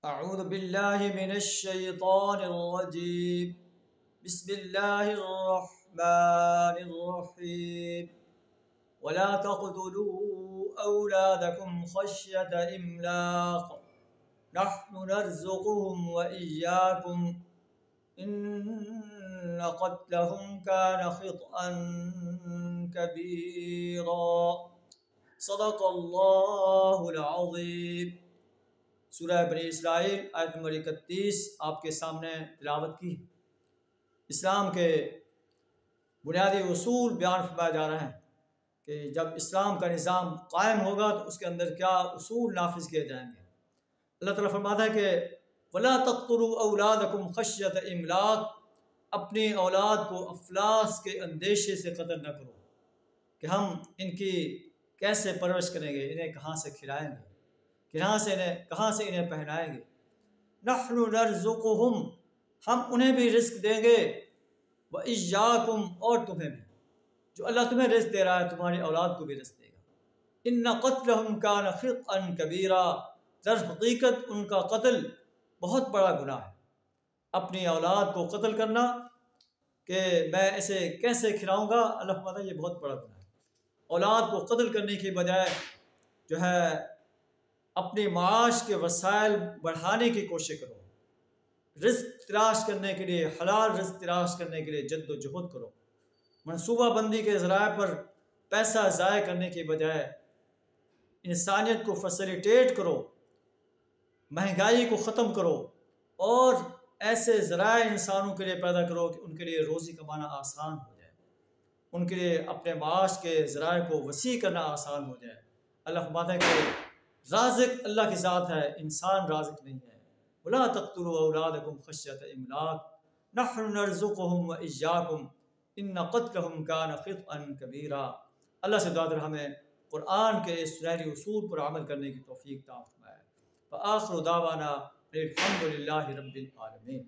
अऊज़ु बिल्लाहि मिनश शैतानिर रजीम। बिस्मिल्लाहिर रहमानिर रहीम। वला तक़्तुलू औलादकुम खश्यत इम्लाक़ नहनु नर्ज़ुक़ुहुम व इय्याकुम इन्न क़त्लहुम कान ख़ित्अन कबीरा। सदक़ल्लाहुल अज़ीम। सूरह बनी इसराइल आयत नंबर 31 आपके सामने तिलावत की। इस्लाम के बुनियादी उसूल बयान फरमाया जा रहे हैं कि जब इस्लाम का निज़ाम कायम होगा तो उसके अंदर क्या उसूल नाफिज किए जाएंगे। अल्लाह ताला फरमाता है कि वला तक़्तुलू औलादकुम खश्यत इमलाक, अपनी औलाद को अफलास के अंदेशे से कत्ल न करो कि हम इनकी कैसे परवरिश करेंगे, इन्हें कहाँ से खिलाएंगे, कहाँ से इन्हें पहनाएंगे। नहनु नर्ज़ुक़ुहुम, हम उन्हें भी रिस्क देंगे, व इय्याकुम, और तुम्हें भी। जो अल्लाह तुम्हें रिस्क दे रहा है तुम्हारी औलाद को भी रिस्क देगा। इन्न क़त्लहुम कान ख़ित्अन कबीरा, दर हकीकत उनका कत्ल बहुत बड़ा गुनाह है। अपनी औलाद को कत्ल करना कि मैं इसे कैसे खिलाऊंगा, अल्लाह फरमाता है ये बहुत बड़ा गुनाह है। औलाद को कत्ल करने की बजाय जो है अपने माश के वसाइल बढ़ाने की कोशिश करो, रिस्क तलाश करने के लिए, हलाल रिस्क तलाश करने के लिए जद्दोजहद करो। मनसूबा बंदी के ज़राए पर पैसा ज़ाय करने के बजाय इंसानियत को फैसिलिटेट करो, महंगाई को ख़त्म करो और ऐसे ज़राए इंसानों के लिए पैदा करो कि उनके लिए रोज़ी कमाना आसान हो जाए, उनके लिए अपने माश के ज़राए को वसी करना आसान हो जाए। अल्लाह फरमाता है कि राज़िक़ अल्लाह की ज़ात है, इंसान राज़िक़ नहीं है। वला तक़्तुलू औलादकुम खश्यत इमलाक़ नहनु नर्ज़ुक़ुहुम व इय्याकुम इन्न क़त्लहुम कान ख़ित्अन कबीरा। अल्लाह से दुआ हमें कुरान के इस सुनहरी उसूल पर अमल करने की तौफ़ीक़ अता फ़रमाए। व आख़िरु दावाना अनिल हम्दुलिल्लाहि रब्बिल आलमीन।